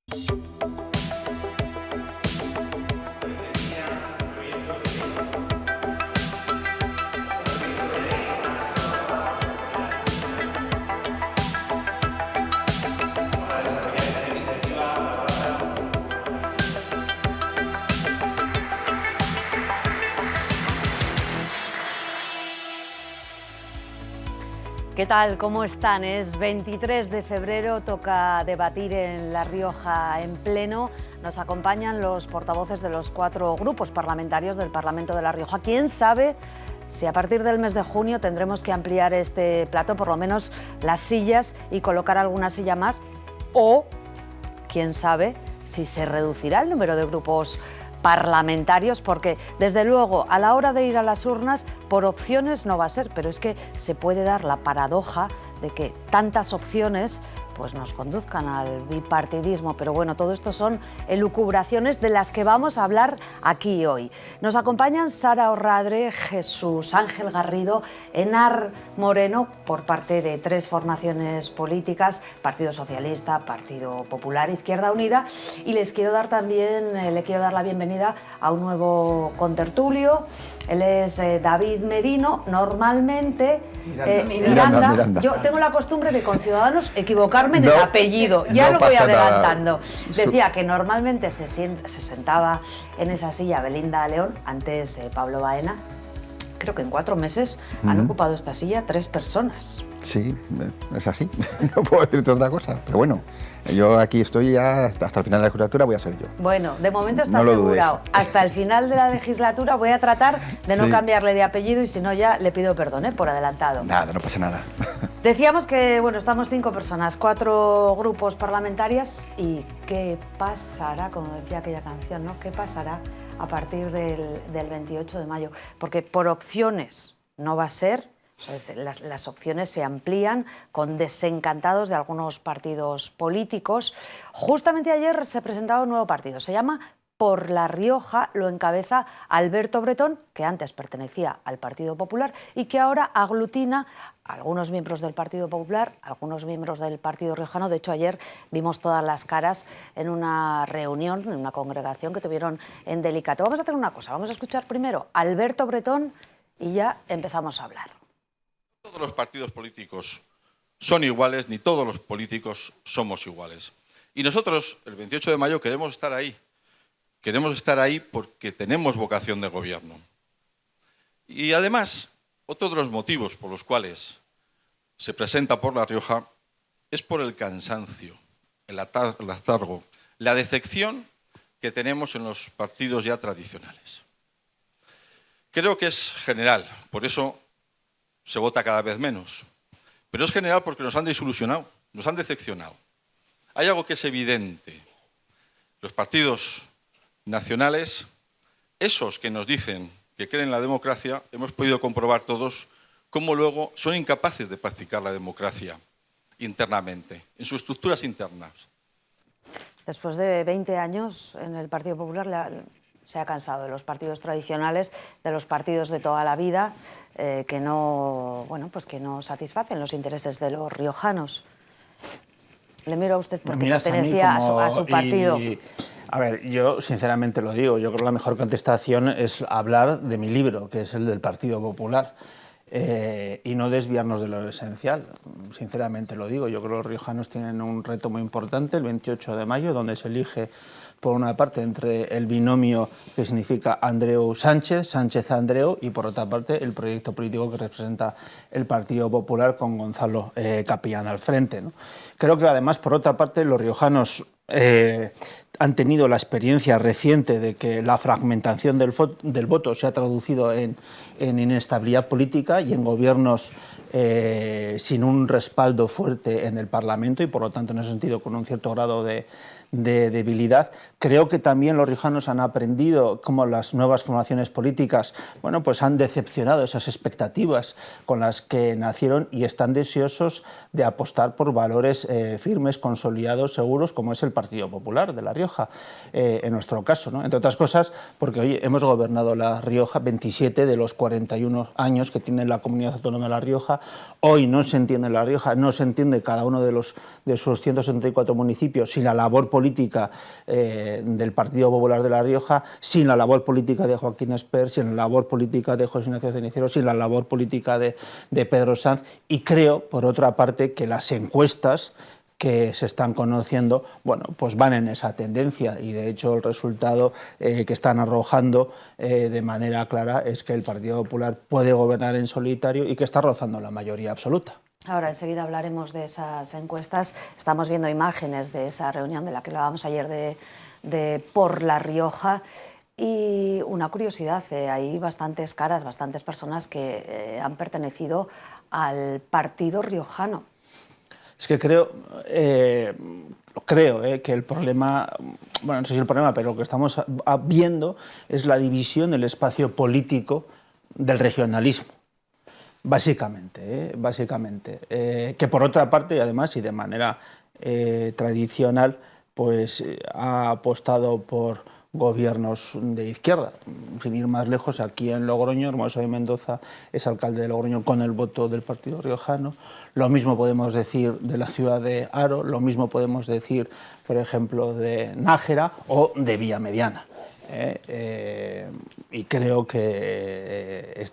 ¿Qué tal? ¿Cómo están? Es 23 de febrero, toca debatir en La Rioja en pleno. Nos acompañan los portavoces de los 4 grupos parlamentarios del Parlamento de La Rioja. ¿Quién sabe si a partir del mes de junio tendremos que ampliar este plato, por lo menos las sillas, y colocar alguna silla más? O, quién sabe, si se reducirá el número de grupos parlamentarios, porque desde luego a la hora de ir a las urnas por opciones no va a ser, pero es que se puede dar la paradoja de que tantas opciones pues nos conduzcan al bipartidismo. Pero bueno, todo esto son elucubraciones de las que vamos a hablar aquí hoy. Nos acompañan Sara Orradre, Jesús Ángel Garrido, Enar Moreno, por parte de 3 formaciones políticas: Partido Socialista, Partido Popular, Izquierda Unida. Y le quiero dar la bienvenida a un nuevo contertulio. Él es David Merino, normalmente Miranda. Yo tengo la costumbre de, con Ciudadanos, equivocarme en el apellido. Ya lo voy adelantando. Decía que normalmente se sentaba en esa silla Belinda León, antes Pablo Baena. Creo que en 4 meses han ocupado esta silla 3 personas. Sí, es así. No puedo decirte otra cosa. Pero bueno, yo aquí estoy ya hasta el final de la legislatura, voy a ser yo. Bueno, de momento está asegurado. Hasta el final de la legislatura voy a tratar de no cambiarle de apellido, y si no ya le pido perdón por adelantado. Nada, no pasa nada. Decíamos que bueno, estamos 5 personas, 4 grupos parlamentarios. ¿Y qué pasará? Como decía aquella canción, ¿no? ¿Qué pasará a partir del 28 de mayo? Porque por opciones no va a ser. Pues las opciones se amplían con desencantados de algunos partidos políticos. Justamente ayer se presentaba un nuevo partido, se llama Por La Rioja, lo encabeza Alberto Bretón, que antes pertenecía al Partido Popular y que ahora aglutina a algunos miembros del Partido Popular, algunos miembros del Partido Riojano. De hecho, ayer vimos todas las caras en una reunión, en una congregación que tuvieron en Delicato. Vamos a hacer una cosa, vamos a escuchar primero a Alberto Bretón y ya empezamos a hablar. Todos los partidos políticos son iguales, ni todos los políticos somos iguales. Y nosotros, el 28 de mayo, queremos estar ahí. Queremos estar ahí porque tenemos vocación de gobierno. Y además, otro de los motivos por los cuales se presenta Por La Rioja es por el cansancio, el hartazgo, la decepción que tenemos en los partidos ya tradicionales. Creo que es general, por eso se vota cada vez menos. Pero es general porque nos han desilusionado, nos han decepcionado. Hay algo que es evidente. Los partidos nacionales, esos que nos dicen que creen en la democracia, hemos podido comprobar todos cómo luego son incapaces de practicar la democracia internamente, en sus estructuras internas. Después de 20 años en el Partido Popular se ha cansado de los partidos tradicionales, de los partidos de toda la vida, que no satisfacen los intereses de los riojanos. Le miro a usted porque pertenecía a su partido. A ver, yo sinceramente lo digo, yo creo que la mejor contestación es hablar de mi libro, que es el del Partido Popular, y no desviarnos de lo esencial. Sinceramente lo digo, yo creo que los riojanos tienen un reto muy importante el 28 de mayo, donde se elige por una parte entre el binomio que significa Andreu Sánchez, Sánchez Andreu, y por otra parte el proyecto político que representa el Partido Popular con Gonzalo Capellán al frente, ¿no? Creo que además, por otra parte, los riojanos han tenido la experiencia reciente de que la fragmentación del voto se ha traducido en inestabilidad política y en gobiernos sin un respaldo fuerte en el Parlamento, y por lo tanto en ese sentido con un cierto grado de debilidad. Creo que también los riojanos han aprendido cómo las nuevas formaciones políticas pues han decepcionado esas expectativas con las que nacieron y están deseosos de apostar por valores firmes, consolidados, seguros, como es el Partido Popular de La Rioja, en nuestro caso, ¿no? Entre otras cosas, porque hoy hemos gobernado La Rioja 27 de los 41 años que tiene la Comunidad Autónoma de La Rioja. Hoy no se entiende La Rioja, no se entiende cada uno de sus 164 municipios sin la labor política del Partido Popular de La Rioja, sin la labor política de Joaquín Espert, sin la labor política de José Ignacio Cenicero, sin la labor política de Pedro Sanz. Y creo, por otra parte, que las encuestas que se están conociendo, bueno, pues van en esa tendencia, y de hecho el resultado que están arrojando de manera clara es que el Partido Popular puede gobernar en solitario y que está rozando la mayoría absoluta. Ahora enseguida hablaremos de esas encuestas. Estamos viendo imágenes de esa reunión de la que hablábamos ayer de Por La Rioja. Y una curiosidad, hay bastantes caras, bastantes personas que han pertenecido al partido riojano. Es que creo que el problema, bueno, no sé si el problema, pero lo que estamos viendo es la división del espacio político del regionalismo. Básicamente, que por otra parte, además, y de manera tradicional, pues ha apostado por gobiernos de izquierda. Sin ir más lejos, aquí en Logroño, Hermoso de Mendoza es alcalde de Logroño con el voto del partido riojano. Lo mismo podemos decir de la ciudad de Haro, lo mismo podemos decir, por ejemplo, de Nájera o de Villamediana. Y creo que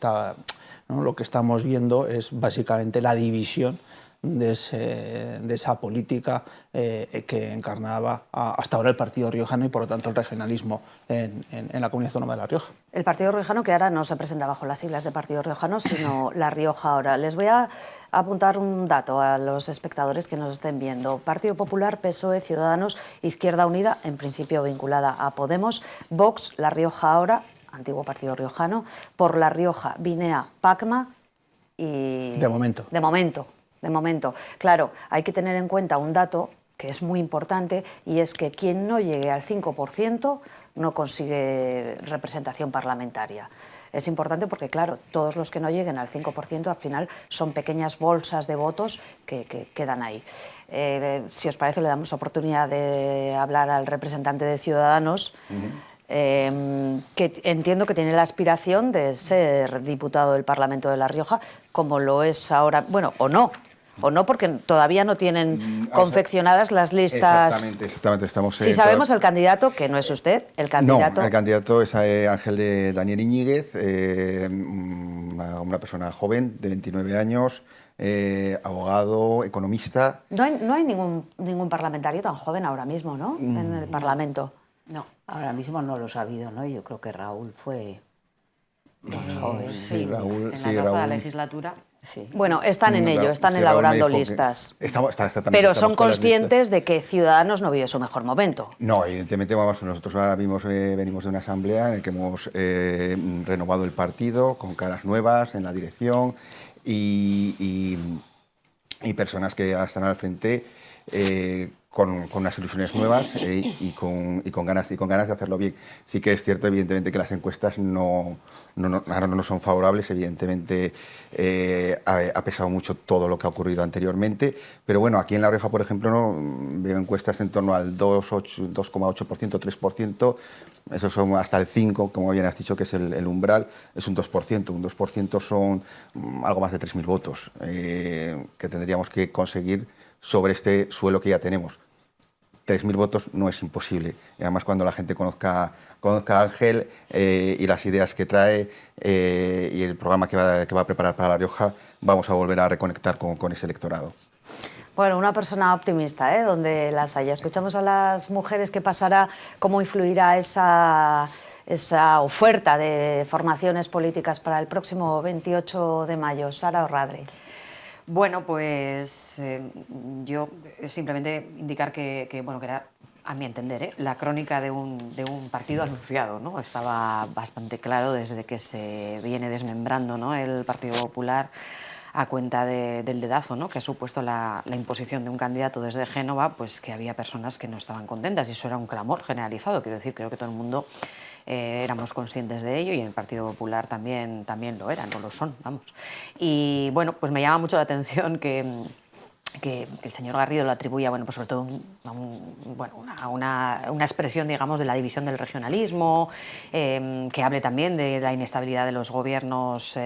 lo que estamos viendo es básicamente la división de esa política que encarnaba hasta ahora el partido riojano y por lo tanto el regionalismo en la Comunidad Autónoma de La Rioja. El partido riojano, que ahora no se presenta bajo las siglas de partido riojano, sino La Rioja ahora. Les voy a apuntar un dato a los espectadores que nos estén viendo. Partido Popular, PSOE, Ciudadanos, Izquierda Unida, en principio vinculada a Podemos, Vox, La Rioja ahora, antiguo partido riojano, Por La Rioja, Vinea, Pacma y... De momento. De momento. Claro, hay que tener en cuenta un dato que es muy importante, y es que quien no llegue al 5% no consigue representación parlamentaria. Es importante porque, claro, todos los que no lleguen al 5% al final son pequeñas bolsas de votos que quedan ahí. Si os parece, le damos oportunidad de hablar al representante de Ciudadanos, que entiendo que tiene la aspiración de ser diputado del Parlamento de La Rioja, como lo es ahora, bueno, o no, porque todavía no tienen confeccionadas las listas. Exactamente. Estamos, si sabemos el candidato, que no es usted, el candidato... No, el candidato es Ángel de Daniel Iñiguez, una persona joven de 29 años, abogado, economista. No hay ningún parlamentario tan joven ahora mismo, ¿no?, en el Parlamento. No, ahora mismo no lo he sabido, ¿no? Yo creo que Raúl fue más joven. Sí, Raúl, en la pasada legislatura. Sí. Bueno, están en ello, están elaborando listas. Pero son conscientes de que Ciudadanos no vive su mejor momento. No, evidentemente, nosotros ahora mismo venimos de una asamblea en la que hemos renovado el partido con caras nuevas en la dirección y personas que ya están al frente con unas ilusiones nuevas y con ganas de hacerlo bien. Sí que es cierto, evidentemente, que las encuestas ahora no son favorables. Evidentemente, ha pesado mucho todo lo que ha ocurrido anteriormente. Pero bueno, aquí en La Rioja, por ejemplo, veo encuestas en torno al 2,8%, 3%. Eso son hasta el 5%, como bien has dicho, que es el umbral. Es un 2%. Un 2% son algo más de 3.000 votos que tendríamos que conseguir sobre este suelo que ya tenemos. 3.000 votos no es imposible. Y además, cuando la gente conozca a Ángel y las ideas que trae y el programa que va a preparar para La Rioja, vamos a volver a reconectar con ese electorado. Bueno, una persona optimista, donde las haya. Escuchamos a las mujeres qué pasará, cómo influirá esa oferta de formaciones políticas para el próximo 28 de mayo. Sara Orradre. Bueno, pues yo simplemente indicar que era, a mi entender, la crónica de un partido anunciado, ¿no? Estaba bastante claro desde que se viene desmembrando, ¿no?, el Partido Popular a cuenta del dedazo, ¿no?, que ha supuesto la imposición de un candidato desde Génova, pues que había personas que no estaban contentas, y eso era un clamor generalizado. Quiero decir, creo que todo el mundo éramos conscientes de ello, y en el Partido Popular también lo eran, no lo son, vamos. Y bueno, pues me llama mucho la atención que que el señor Garrido lo atribuya, bueno, pues sobre todo a una expresión, digamos, de la división del regionalismo, que hable también de la inestabilidad de los gobiernos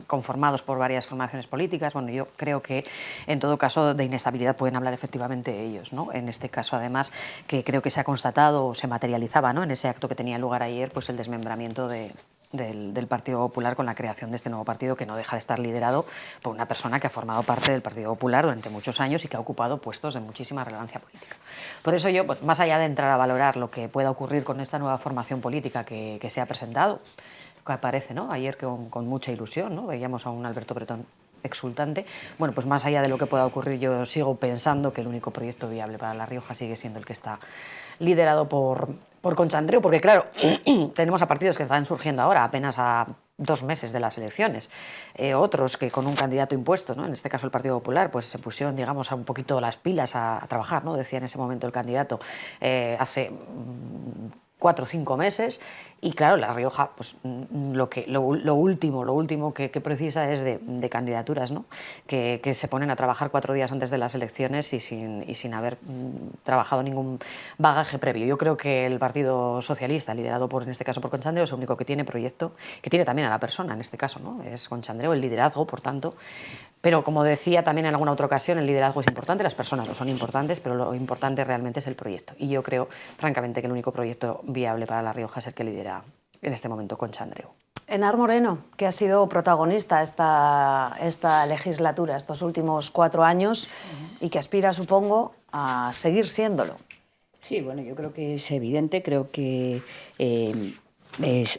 conformados por varias formaciones políticas. Bueno, yo creo que en todo caso de inestabilidad pueden hablar efectivamente ellos, ¿no? En este caso, además, que creo que se ha constatado o se materializaba, ¿no?, en ese acto que tenía lugar ayer, pues el desmembramiento del Partido Popular con la creación de este nuevo partido, que no deja de estar liderado por una persona que ha formado parte del Partido Popular durante muchos años y que ha ocupado puestos de muchísima relevancia política. Por eso yo, pues, más allá de entrar a valorar lo que pueda ocurrir con esta nueva formación política que se ha presentado, que aparece, ¿no?, ayer con mucha ilusión, ¿no?, veíamos a un Alberto Bretón exultante, bueno, pues más allá de lo que pueda ocurrir, yo sigo pensando que el único proyecto viable para La Rioja sigue siendo el que está liderado por Concha Andreu, porque claro, tenemos a partidos que están surgiendo ahora, apenas a 2 meses de las elecciones, otros que con un candidato impuesto, ¿no?, en este caso el Partido Popular, pues se pusieron, digamos, a un poquito las pilas a trabajar, ¿no?, decía en ese momento el candidato, hace 4 o 5 meses, y claro, La Rioja, pues lo último que precisa es de candidaturas, ¿no?, que se ponen a trabajar 4 días antes de las elecciones y sin haber trabajado ningún bagaje previo. Yo creo que el Partido Socialista, liderado en este caso por Concha Andreu, es el único que tiene proyecto, que tiene también a la persona, en este caso, ¿no?, es Concha Andreu, el liderazgo, por tanto. Pero como decía también en alguna otra ocasión, el liderazgo es importante, las personas no son importantes, pero lo importante realmente es el proyecto. Y yo creo, francamente, que el único proyecto viable para La Rioja es el que lidera en este momento Concha Andreu. Enar Moreno, que ha sido protagonista esta legislatura, estos últimos 4 años, y que aspira, supongo, a seguir siéndolo. Sí, bueno, yo creo que es evidente, creo que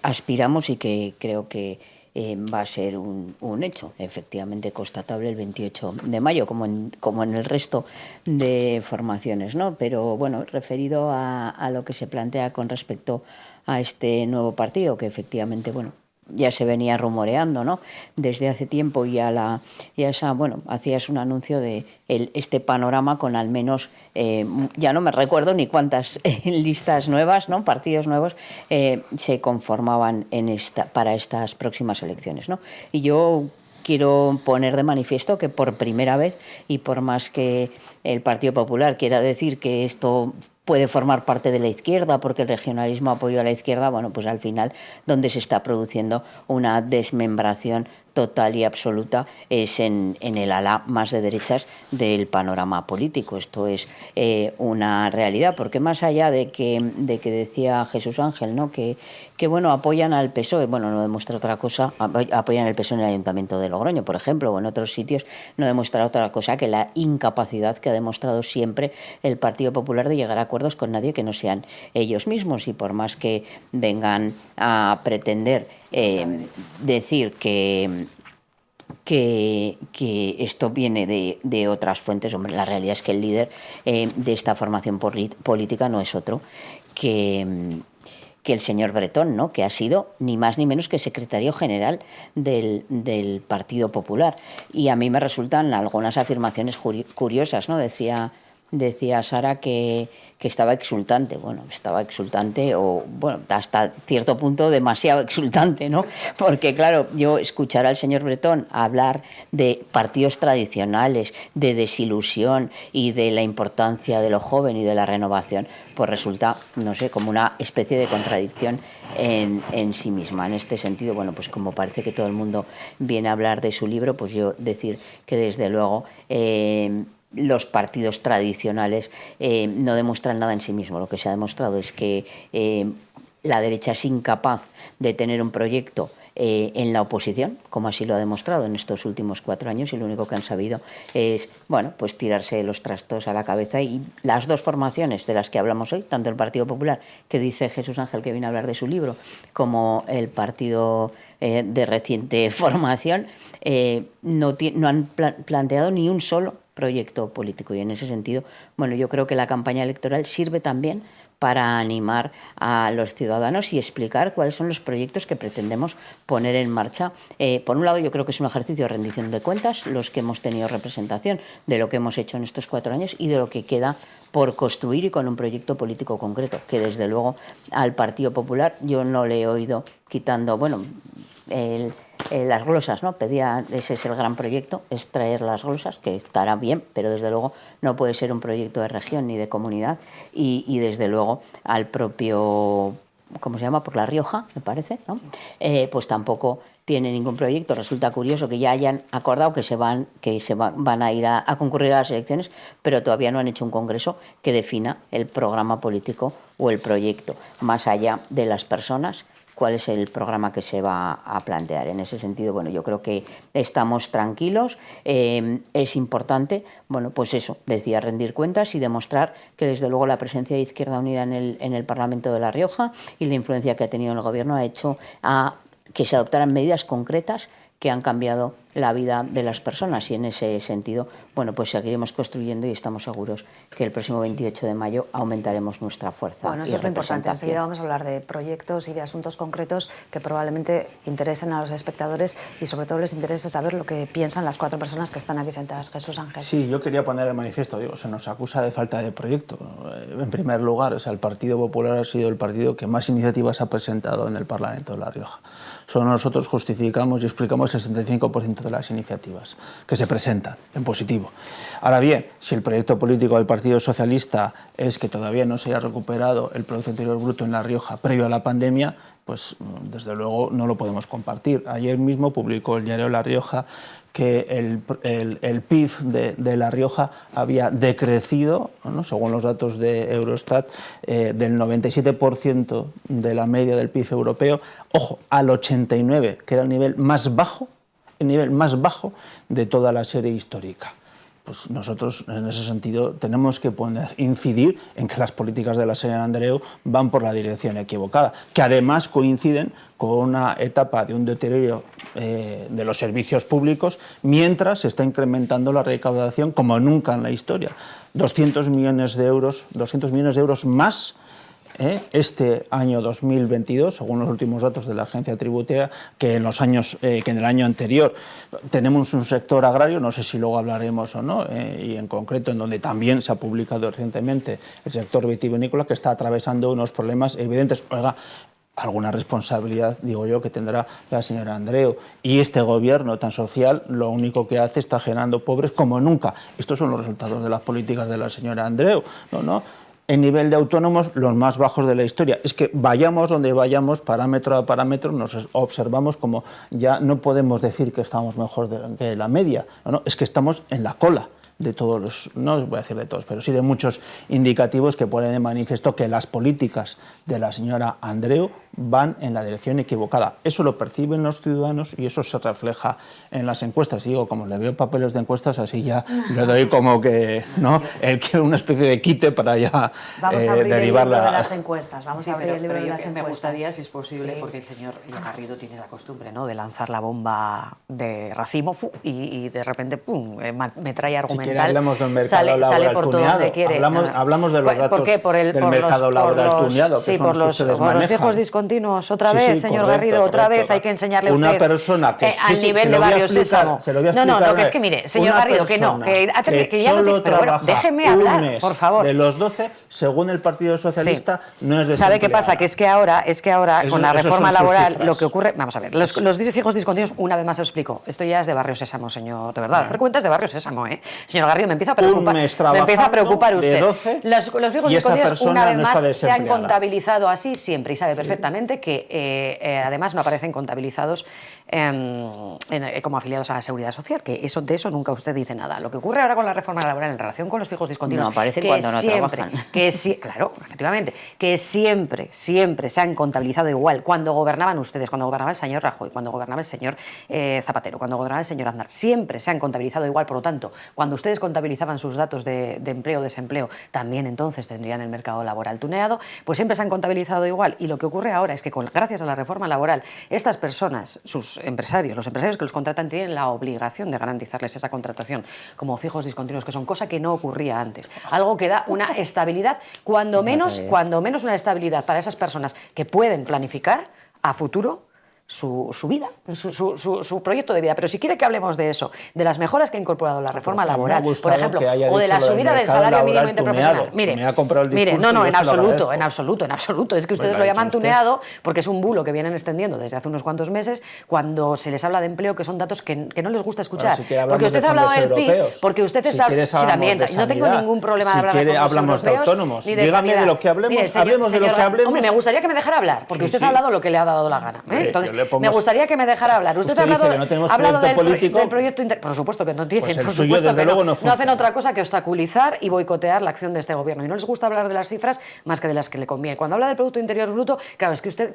aspiramos y que creo que va a ser un hecho efectivamente constatable el 28 de mayo, como en el resto de formaciones, ¿no? Pero bueno, referido a lo que se plantea con respecto a este nuevo partido, que efectivamente, bueno, ya se venía rumoreando, ¿no?, desde hace tiempo, y hacías un anuncio de este panorama con al menos, ya no me recuerdo ni cuántas listas nuevas, ¿no?, partidos nuevos se conformaban para estas próximas elecciones, ¿no? Y yo quiero poner de manifiesto que por primera vez, y por más que el Partido Popular quiera decir que esto puede formar parte de la izquierda porque el regionalismo apoyó a la izquierda, bueno, pues al final donde se está produciendo una desmembración total y absoluta es en el ala más de derechas del panorama político. Esto es una realidad, porque más allá de que decía Jesús Ángel, ¿no?, que bueno, apoyan al PSOE, bueno, no demuestra otra cosa, apoyan al PSOE en el Ayuntamiento de Logroño, por ejemplo, o en otros sitios, no demuestra otra cosa que la incapacidad que ha demostrado siempre el Partido Popular de llegar a acuerdos con nadie que no sean ellos mismos, y por más que vengan a pretender decir que esto viene de otras fuentes, hombre, la realidad es que el líder de esta formación política no es otro que el señor Bretón, ¿no?, que ha sido ni más ni menos que secretario general del Partido Popular. Y a mí me resultan algunas afirmaciones curiosas, ¿no? Decía Sara que estaba exultante. Bueno, estaba exultante, o bueno, hasta cierto punto demasiado exultante, ¿no? Porque claro, yo escuchar al señor Bretón hablar de partidos tradicionales, de desilusión y de la importancia de lo joven y de la renovación, pues resulta, no sé, como una especie de contradicción en sí misma. En este sentido, bueno, pues como parece que todo el mundo viene a hablar de su libro, pues yo decir que desde luego los partidos tradicionales no demuestran nada en sí mismos. Lo que se ha demostrado es que la derecha es incapaz de tener un proyecto en la oposición, como así lo ha demostrado en estos últimos 4 años, y lo único que han sabido es, bueno, pues tirarse los trastos a la cabeza. Y las dos formaciones de las que hablamos hoy, tanto el Partido Popular, que dice Jesús Ángel que viene a hablar de su libro, como el partido de reciente formación, no han planteado ni un solo proyecto político. Y en ese sentido, bueno, yo creo que la campaña electoral sirve también para animar a los ciudadanos y explicar cuáles son los proyectos que pretendemos poner en marcha. Por un lado, yo creo que es un ejercicio de rendición de cuentas, los que hemos tenido representación de lo que hemos hecho en estos 4 años y de lo que queda por construir, y con un proyecto político concreto, que desde luego al Partido Popular yo no le he oído, quitando, bueno, las glosas, ¿no? Pedía, ese es el gran proyecto, es traer las glosas, que estará bien, pero desde luego no puede ser un proyecto de región ni de comunidad, y desde luego al propio, ¿cómo se llama? Por La Rioja, me parece, ¿no? Pues tampoco tiene ningún proyecto. Resulta curioso que ya hayan acordado que van a ir a concurrir a las elecciones, pero todavía no han hecho un congreso que defina el programa político o el proyecto, más allá de las personas, cuál es el programa que se va a plantear. En ese sentido, bueno, yo creo que estamos tranquilos. Es importante, bueno, pues eso, decía, rendir cuentas y demostrar que desde luego la presencia de Izquierda Unida en el Parlamento de La Rioja y la influencia que ha tenido en el Gobierno ha hecho que se adoptaran medidas concretas que han cambiado la vida de las personas, y en ese sentido, bueno, pues seguiremos construyendo y estamos seguros que el próximo 28 de mayo aumentaremos nuestra fuerza. Bueno, eso es lo importante. Enseguida vamos a hablar de proyectos y de asuntos concretos que probablemente interesen a los espectadores y sobre todo les interese saber lo que piensan las 4 personas que están aquí sentadas. Jesús Ángel. Sí, yo quería poner de manifiesto, digo, se nos acusa de falta de proyecto. En primer lugar, o sea, el Partido Popular ha sido el partido que más iniciativas ha presentado en el Parlamento de La Rioja. Solo nosotros justificamos y explicamos el 65% de las iniciativas que se presentan en positivo. Ahora bien, si el proyecto político del Partido Socialista es que todavía no se haya recuperado el Producto Interior Bruto en La Rioja previo a la pandemia, pues desde luego no lo podemos compartir. Ayer mismo publicó el diario La Rioja que el PIB de La Rioja había decrecido, ¿no?, según los datos de Eurostat, del 97% de la media del PIB europeo, ojo, al 89%, que era el nivel más bajo de toda la serie histórica. Pues nosotros, en ese sentido, tenemos que incidir en que las políticas de la señora Andreu van por la dirección equivocada, que además coinciden con una etapa de un deterioro de los servicios públicos, mientras se está incrementando la recaudación como nunca en la historia. 200 millones de euros más este año 2022, según los últimos datos de la agencia tributaria, que en el año anterior. Tenemos un sector agrario, no sé si luego hablaremos o no, y en concreto en donde también se ha publicado recientemente el sector vitivinícola, que está atravesando unos problemas evidentes. Oiga, alguna responsabilidad, digo yo, que tendrá la señora Andreu. Y este gobierno tan social, lo único que hace está generando pobres como nunca. Estos son los resultados de las políticas de la señora Andreu. En nivel de autónomos, los más bajos de la historia. Es que vayamos donde vayamos, parámetro a parámetro, nos observamos como ya no podemos decir que estamos mejor que la media. Es que estamos en la cola de todos los, no os voy a decir de todos, pero sí de muchos indicativos que ponen de manifiesto que las políticas de la señora Andreu van en la dirección equivocada. Eso lo perciben los ciudadanos y eso se refleja en las encuestas. Digo, como le veo papeles de encuestas, así ya le doy como que, ¿no?, una especie de quite para ya vamos a abrir derivar el libro de las encuestas. Vamos a abrir el libro de las encuestas. Me gustaría, si es posible, sí, porque el señor Garrido tiene la costumbre, ¿no?, de lanzar la bomba de racimo y de repente, ¡pum!, me trae argumental. Si hablamos del mercado laboral por tuneado. donde quiere. Hablamos de los datos del mercado laboral tuneado, que son los que ustedes manejan. Los viejos discontinuos, otra vez, señor Garrido, otra vez hay que enseñarle a usted. Una persona que al nivel de Barrio Sésamo. No, que es que mire, señor Garrido, que ya no tiene. Pero bueno, déjeme hablar, por favor. De los 12, según el Partido Socialista, no es desempleada. ¿Sabe qué pasa? Que es que ahora con la reforma laboral lo que ocurre. Vamos a ver, los fijos discontinuos, una vez más se lo explico. Esto ya es de Barrio Sésamo, señor, de verdad. Hacer cuentas de Barrio Sésamo, Señor Garrido, me empieza a preocupar usted. 12, los fijos discontinuos, una vez más, se han contabilizado así siempre y sabe perfectamente que además no aparecen contabilizados como afiliados a la Seguridad Social, que de eso nunca usted dice nada. Lo que ocurre ahora con la reforma laboral en relación con los fijos discontinuos, no aparecen cuando no trabajan. Claro, efectivamente, que siempre se han contabilizado igual. Cuando gobernaban ustedes, cuando gobernaba el señor Rajoy, cuando gobernaba el señor Zapatero, cuando gobernaba el señor Aznar, siempre se han contabilizado igual. Por lo tanto, cuando ustedes contabilizaban sus datos de empleo o desempleo, también entonces tendrían el mercado laboral tuneado, pues siempre se han contabilizado igual. Y lo que ocurre ahora es que gracias a la reforma laboral, estas personas, sus empresarios, los empresarios que los contratan, tienen la obligación de garantizarles esa contratación como fijos discontinuos, que son cosa que no ocurría antes. Algo que da una estabilidad, cuando menos una estabilidad para esas personas que pueden planificar a futuro su vida, su proyecto de vida. Pero si quiere que hablemos de eso, de las mejoras que ha incorporado la reforma laboral, por ejemplo, o de la subida del salario mínimo interprofesional. Mire, no, en absoluto. Es que ustedes lo llaman tuneado porque es un bulo que vienen extendiendo desde hace unos cuantos meses cuando se les habla de empleo, que son datos que no les gusta escuchar. Porque usted ha hablado del PIB, porque usted está... también, no tengo ningún problema de hablar de fondos hablamos de autónomos. Dígame de lo que hablemos, hablemos de lo que hablemos. Hombre, me gustaría que me dejara hablar, porque usted ha hablado lo que le ha dado la gana. Entonces, me gustaría que me dejara hablar. Usted ha hablado del proyecto interno. Por supuesto que no tiene. Pues el suyo, desde luego, no hacen otra cosa que obstaculizar y boicotear la acción de este gobierno. Y no les gusta hablar de las cifras más que de las que le conviene. Cuando habla del Producto Interior Bruto, claro, es que usted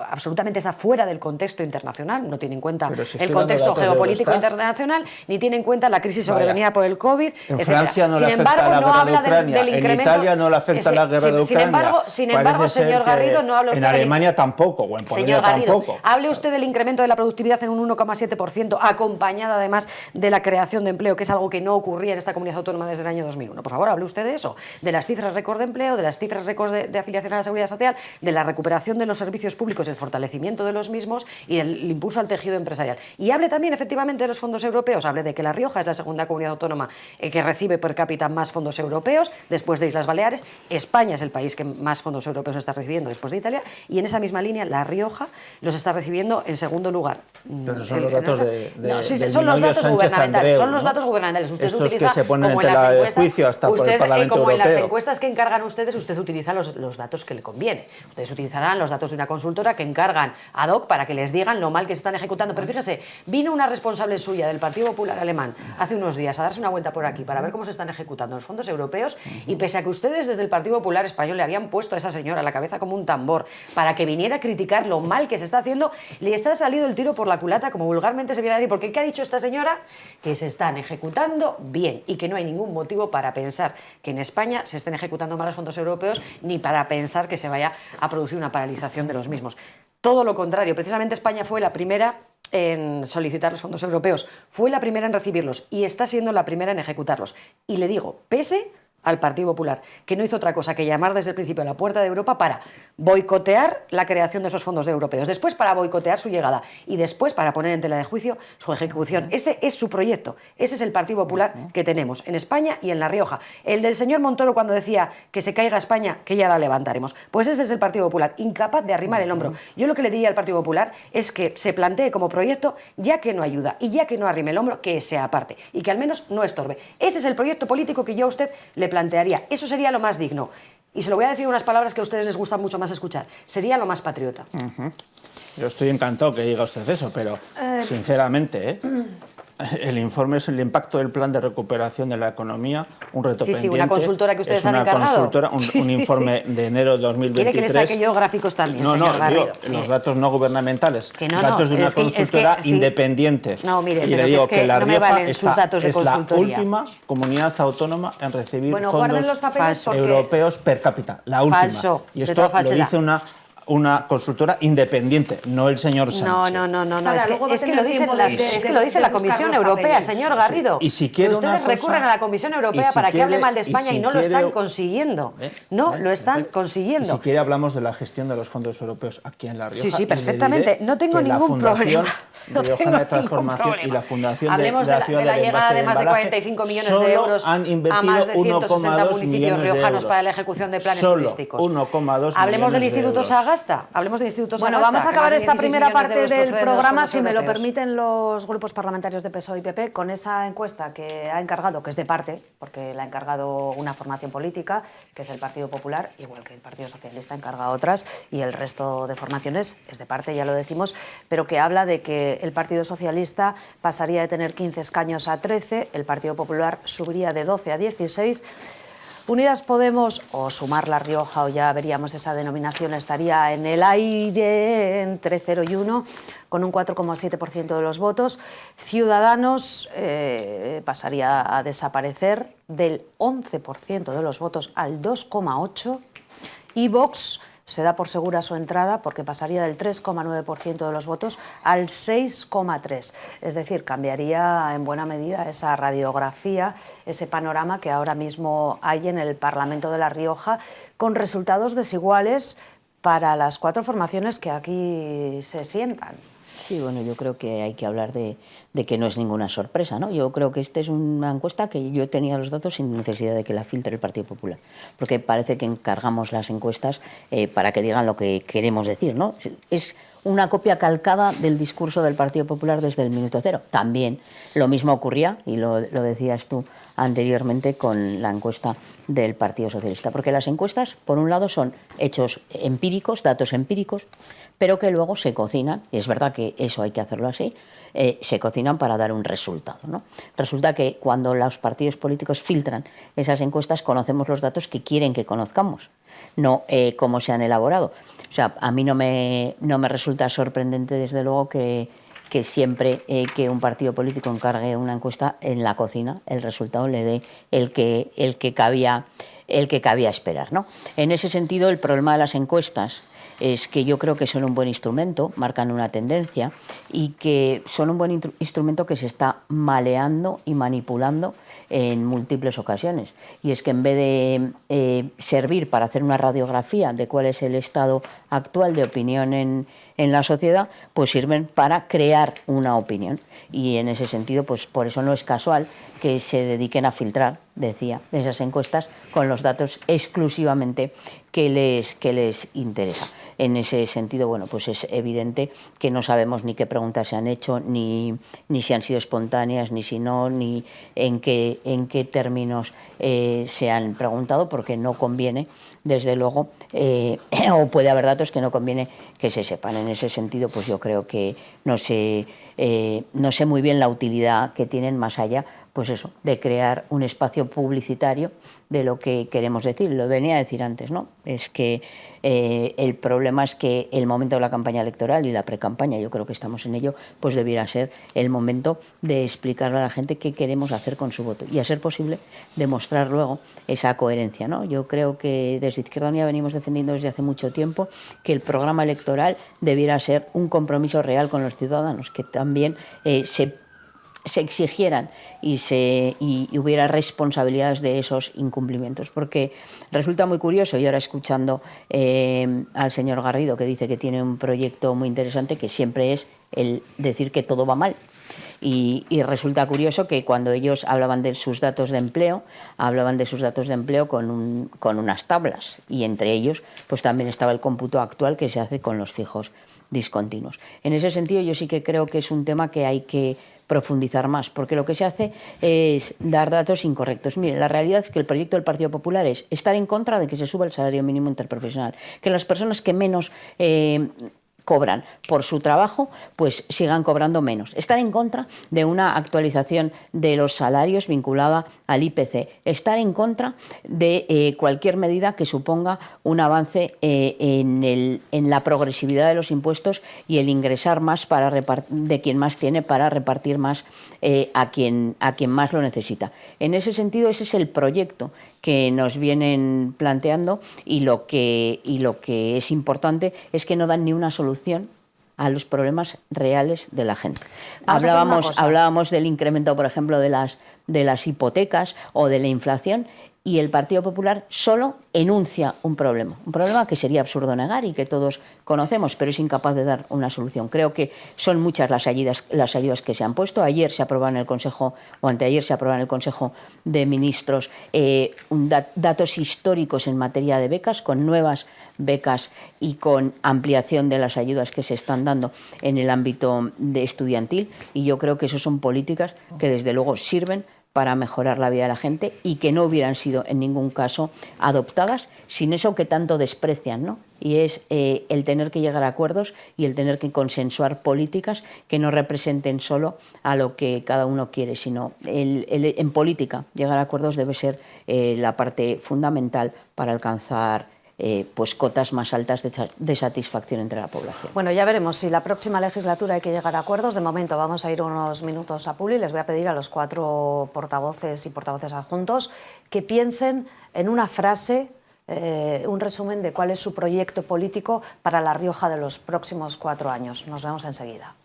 absolutamente está fuera del contexto internacional, no tiene en cuenta el contexto geopolítico internacional, ni tiene en cuenta la crisis sobrevenida por el COVID. En Francia no le afecta la guerra de Ucrania, en Italia no le afecta la guerra de Ucrania. Sin embargo, señor Garrido, no habla usted. En Alemania tampoco, o en Polonia tampoco. Hable usted del incremento de la productividad en un 1,7%, acompañada además de la creación de empleo, que es algo que no ocurría en esta comunidad autónoma desde el año 2001. Por favor, hable usted de eso, de las cifras récord de empleo, de las cifras récord de afiliación a la Seguridad Social, de la recuperación de los servicios públicos, el fortalecimiento de los mismos y el impulso al tejido empresarial. Y hable también, efectivamente, de los fondos europeos. Hable de que La Rioja es la segunda comunidad autónoma que recibe per cápita más fondos europeos, después de Islas Baleares. España es el país que más fondos europeos está recibiendo después de Italia, y en esa misma línea La Rioja los está recibiendo en segundo lugar. Pero son los datos son los datos gubernamentales. Son los datos gubernamentales. Usted estos utiliza, que se ponen como en tela de juicio hasta por el Parlamento como Europeo. En las encuestas que encargan ustedes, usted utiliza los datos que le conviene. Ustedes utilizarán los datos de una consultora que encargan ad hoc para que les digan lo mal que se están ejecutando. Pero fíjese, vino una responsable suya del Partido Popular Alemán hace unos días a darse una vuelta por aquí para ver cómo se están ejecutando los fondos europeos, y pese a que ustedes desde el Partido Popular Español le habían puesto a esa señora la cabeza como un tambor para que viniera a criticar lo mal que se está haciendo, les ha salido el tiro por la culata, como vulgarmente se viene a decir, porque ¿qué ha dicho esta señora? Que se están ejecutando bien y que no hay ningún motivo para pensar que en España se estén ejecutando mal los fondos europeos, ni para pensar que se vaya a producir una paralización de los mismos. Todo lo contrario, precisamente España fue la primera en solicitar los fondos europeos, fue la primera en recibirlos y está siendo la primera en ejecutarlos. Y le digo, pese al Partido Popular, que no hizo otra cosa que llamar desde el principio a la puerta de Europa para boicotear la creación de esos fondos europeos, después para boicotear su llegada y después para poner en tela de juicio su ejecución. Ese es su proyecto, ese es el Partido Popular que tenemos en España y en La Rioja. El del señor Montoro cuando decía que se caiga España, que ya la levantaremos. Pues ese es el Partido Popular, incapaz de arrimar el hombro. Yo lo que le diría al Partido Popular es que se plantee como proyecto, ya que no ayuda y ya que no arrime el hombro, que sea aparte y que al menos no estorbe. Ese es el proyecto político que yo a usted le plantearía. Eso sería lo más digno. Y se lo voy a decir unas palabras que a ustedes les gusta mucho más escuchar. Sería lo más patriota. Yo estoy encantado que diga usted eso, pero sinceramente, el informe es el impacto del plan de recuperación de la economía, un reto pendiente. Sí, una consultora que ustedes han encargado. Es una consultora, un informe de enero de 2023. ¿Quiere que le saque yo gráficos también, No, señor Garrido? digo, los datos no gubernamentales, que no, datos de una consultora sí. independiente. No, mire, y le digo que La Rioja es la última comunidad autónoma en recibir fondos los europeos per cápita. La última. Falso, y esto lo dice una consultora independiente, no el señor Sánchez. No, es que lo dice la Comisión Europea, señor Garrido. Y si quiere ustedes recurren a la Comisión Europea para que hable mal de España y no lo están consiguiendo. No lo están consiguiendo. Y si quiere hablamos de la gestión de los fondos europeos aquí en La Rioja. Sí, perfectamente. No tengo ningún problema. Riojana de Transformación y la Fundación Hablemos de la Ciudad de la llegada de más de 45 millones de euros han invertido a más de 160 municipios riojanos para la euros. ejecución de planes Solo turísticos. 1,2 Hablemos del Instituto de euros. Sagasta. Hablemos del Instituto Bueno, Sagasta. vamos a acabar esta primera parte del programa, si me lo europeos. permiten los grupos parlamentarios de PSOE y PP, con esa encuesta que ha encargado, que es de parte, porque la ha encargado una formación política, que es el Partido Popular, igual que el Partido Socialista ha encargado otras, y el resto de formaciones es de parte, ya lo decimos, pero que habla de que el Partido Socialista pasaría de tener 15 escaños a 13, el Partido Popular subiría de 12 a 16, Unidas Podemos, o sumar La Rioja, o ya veríamos esa denominación, estaría en el aire entre 0 y 1, con un 4,7% de los votos. Ciudadanos pasaría a desaparecer del 11% de los votos al 2,8%, y Vox se da por segura su entrada porque pasaría del 3,9% de los votos al 6,3%. Es decir, cambiaría en buena medida esa radiografía, ese panorama que ahora mismo hay en el Parlamento de La Rioja, con resultados desiguales para las cuatro formaciones que aquí se sientan. Sí, bueno, yo creo que hay que hablar de que no es ninguna sorpresa, ¿no? Yo creo que esta es una encuesta que yo tenía los datos sin necesidad de que la filtre el Partido Popular, porque parece que encargamos las encuestas para que digan lo que queremos decir, ¿no? Es una copia calcada del discurso del Partido Popular desde el minuto cero. También lo mismo ocurría, y lo decías tú anteriormente, con la encuesta del Partido Socialista, porque las encuestas, por un lado, son hechos empíricos, datos empíricos, pero que luego se cocinan, y es verdad que eso hay que hacerlo así, se cocinan para dar un resultado, ¿no? Resulta que cuando los partidos políticos filtran esas encuestas, conocemos los datos que quieren que conozcamos, no cómo se han elaborado. O sea, a mí no me resulta sorprendente, desde luego, que siempre que un partido político encargue una encuesta, en la cocina el resultado le dé el que cabía esperar, ¿no? En ese sentido, el problema de las encuestas es que yo creo que son un buen instrumento, marcan una tendencia, y que son un buen instrumento que se está maleando y manipulando en múltiples ocasiones. Y es que en vez de servir para hacer una radiografía de cuál es el estado actual de opinión en la sociedad, pues sirven para crear una opinión. Y en ese sentido, pues por eso no es casual que se dediquen a filtrar, decía, esas encuestas con los datos exclusivamente que les interesa. En ese sentido, bueno, pues es evidente que no sabemos ni qué preguntas se han hecho, ni si han sido espontáneas, ni si no, ni en qué términos se han preguntado, porque no conviene, desde luego, o puede haber datos que no conviene que se sepan. En ese sentido, pues yo creo que no sé muy bien la utilidad que tienen, más allá, pues eso, de crear un espacio publicitario de lo que queremos decir. Lo venía a decir antes, ¿no? Es que el problema es que el momento de la campaña electoral y la precampaña, yo creo que estamos en ello, pues debiera ser el momento de explicarle a la gente qué queremos hacer con su voto y, a ser posible, demostrar luego esa coherencia, ¿no? Yo creo que desde Izquierda Unida venimos defendiendo desde hace mucho tiempo que el programa electoral debiera ser un compromiso real con los ciudadanos, que también se exigieran y hubiera responsabilidades de esos incumplimientos, porque resulta muy curioso, y ahora escuchando al señor Garrido, que dice que tiene un proyecto muy interesante, que siempre es el decir que todo va mal. Y resulta curioso que cuando ellos hablaban de sus datos de empleo, con unas tablas, y entre ellos pues también estaba el cómputo actual que se hace con los fijos discontinuos. En ese sentido, yo sí que creo que es un tema que hay que profundizar más, porque lo que se hace es dar datos incorrectos. Mire, la realidad es que el proyecto del Partido Popular es estar en contra de que se suba el salario mínimo interprofesional, que las personas que menos cobran por su trabajo, pues sigan cobrando menos. Estar en contra de una actualización de los salarios vinculada al IPC. Estar en contra de cualquier medida que suponga un avance en la progresividad de los impuestos y el ingresar más de quien más tiene para repartir más a quien más lo necesita. En ese sentido, ese es el proyecto que nos vienen planteando, y lo que es importante es que no dan ni una solución a los problemas reales de la gente. Hablábamos del incremento, por ejemplo, de las hipotecas o de la inflación, y el Partido Popular solo enuncia un problema que sería absurdo negar y que todos conocemos, pero es incapaz de dar una solución. Creo que son muchas las ayudas que se han puesto. Ayer se aprobó en el Consejo, o anteayer se aprobó en el Consejo de Ministros, datos históricos en materia de becas, con nuevas becas y con ampliación de las ayudas que se están dando en el ámbito estudiantil, y yo creo que eso son políticas que desde luego sirven para mejorar la vida de la gente y que no hubieran sido en ningún caso adoptadas sin eso que tanto desprecian, ¿no? Y es el tener que llegar a acuerdos y el tener que consensuar políticas que no representen solo a lo que cada uno quiere, sino en política llegar a acuerdos debe ser la parte fundamental para alcanzar pues cotas más altas de satisfacción entre la población. Bueno, ya veremos si la próxima legislatura hay que llegar a acuerdos. De momento vamos a ir unos minutos a Publi. Les voy a pedir a los 4 portavoces y portavoces adjuntos que piensen en una frase, un resumen de cuál es su proyecto político para La Rioja de los próximos 4 años. Nos vemos enseguida.